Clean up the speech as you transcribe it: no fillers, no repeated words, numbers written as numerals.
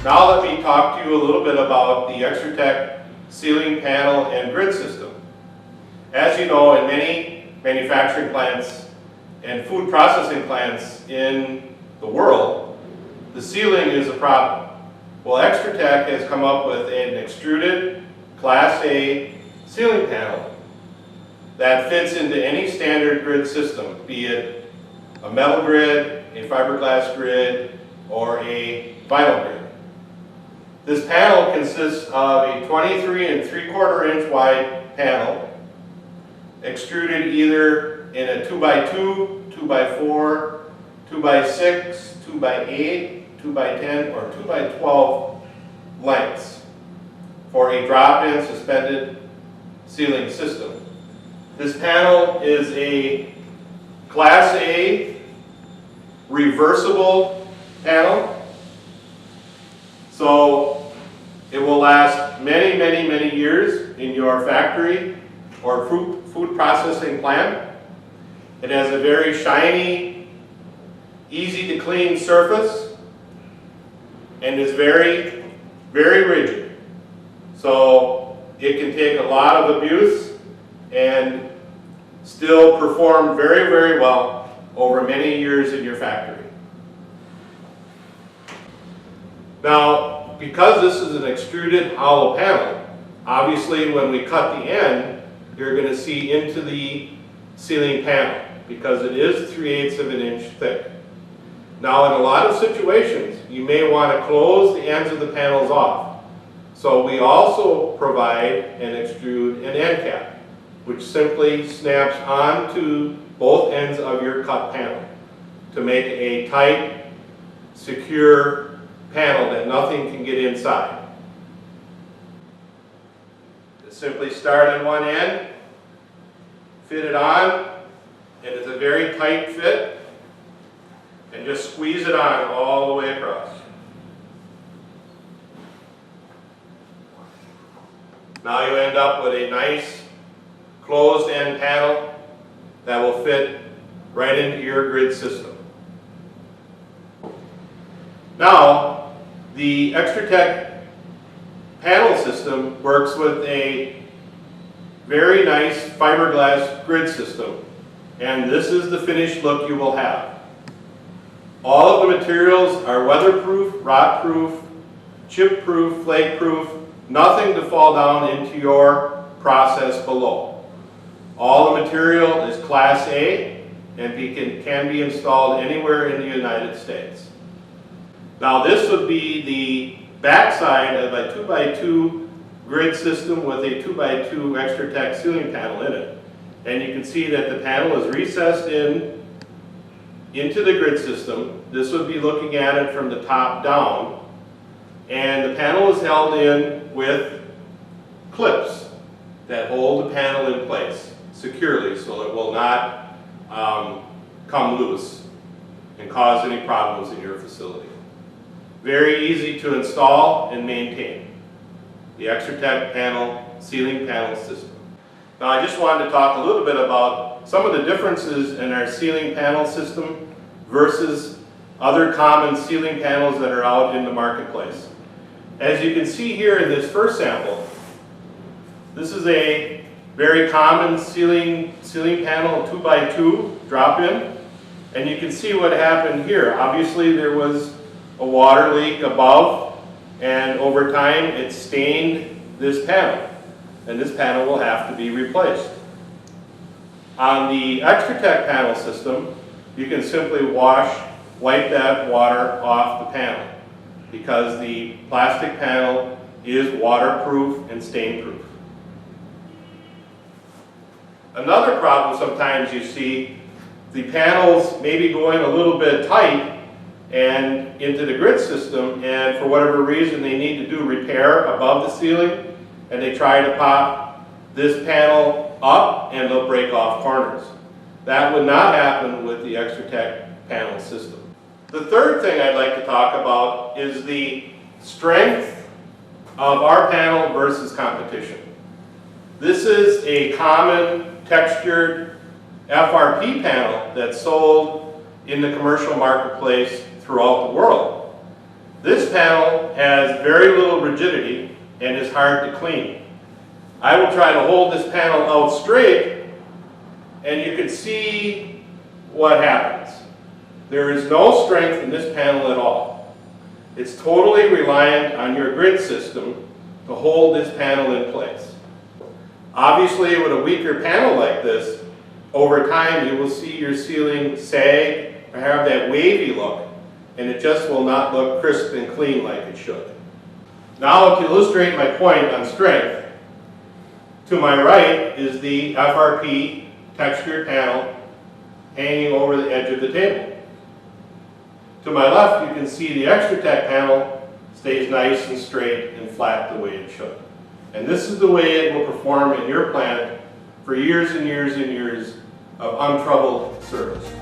Now let me talk to you a little bit about the Extrutech ceiling panel and grid system. As you know, in many manufacturing plants and food processing plants in the world, the ceiling is a problem. Well, Extrutech has come up with an extruded Class A ceiling panel that fits into any standard grid system, be it a metal grid, a fiberglass grid, or a vinyl grid. This panel consists of a 23 3/4 inch wide panel, extruded either in a 2x2, 2x4, 2x6, 2x8, 2x10, or 2x12 lengths for a drop-in suspended ceiling system. This panel is a Class A reversible panel, so it will last many, many, many years in your factory or food processing plant. It has a very shiny, easy to clean surface and is very, very rigid. So it can take a lot of abuse and still perform very, very well over many years in your factory. Now, because this is an extruded hollow panel, obviously when we cut the end, you're going to see into the ceiling panel because it is 3/8 of an inch thick. Now, in a lot of situations, you may want to close the ends of the panels off. So we also provide and extrude an end cap, which simply snaps onto both ends of your cut panel to make a tight, secure panel that nothing can get inside. Just simply start at one end, fit it on, and it's a very tight fit, and just squeeze it on all the way across. Now you end up with a nice closed end panel that will fit right into your grid system. Now, the Extrutech panel system works with a very nice fiberglass grid system, and this is the finished look you will have. All of the materials are weatherproof, rot-proof, chip-proof, flake-proof, nothing to fall down into your process below. All the material is Class A and can be installed anywhere in the United States. Now this would be the backside of a 2x2 grid system with a 2x2 Extrutech ceiling panel in it. And you can see that the panel is recessed into the grid system. This would be looking at it from the top down. And the panel is held in with clips that hold the panel in place securely so it will not come loose and cause any problems in your facility. Very easy to install and maintain. The Extrutech ceiling panel system. Now I just wanted to talk a little bit about some of the differences in our ceiling panel system versus other common ceiling panels that are out in the marketplace. As you can see here in this first sample, this is a very common ceiling panel 2x2 drop-in, and you can see what happened here. Obviously there was a water leak above, and over time it stained this panel, and this panel will have to be replaced. On the Extrutech panel system, you can simply wipe that water off the panel because the plastic panel is waterproof and stain-proof. Another problem sometimes you see, the panels may be going a little bit tight and into the grid system, and for whatever reason they need to do repair above the ceiling, and they try to pop this panel up and they'll break off corners. That would not happen with the Extrutech panel system. The third thing I'd like to talk about is the strength of our panel versus competition. This is a common textured FRP panel that's sold in the commercial marketplace throughout the world. This panel has very little rigidity and is hard to clean. I will try to hold this panel out straight and you can see what happens. There is no strength in this panel at all. It's totally reliant on your grid system to hold this panel in place. Obviously, with a weaker panel like this, over time you will see your ceiling sag or have that wavy look, and it just will not look crisp and clean like it should. Now, to illustrate my point on strength, to my right is the FRP textured panel hanging over the edge of the table. To my left, you can see the Extrutech panel stays nice and straight and flat the way it should. And this is the way it will perform in your plant for years and years and years of untroubled service.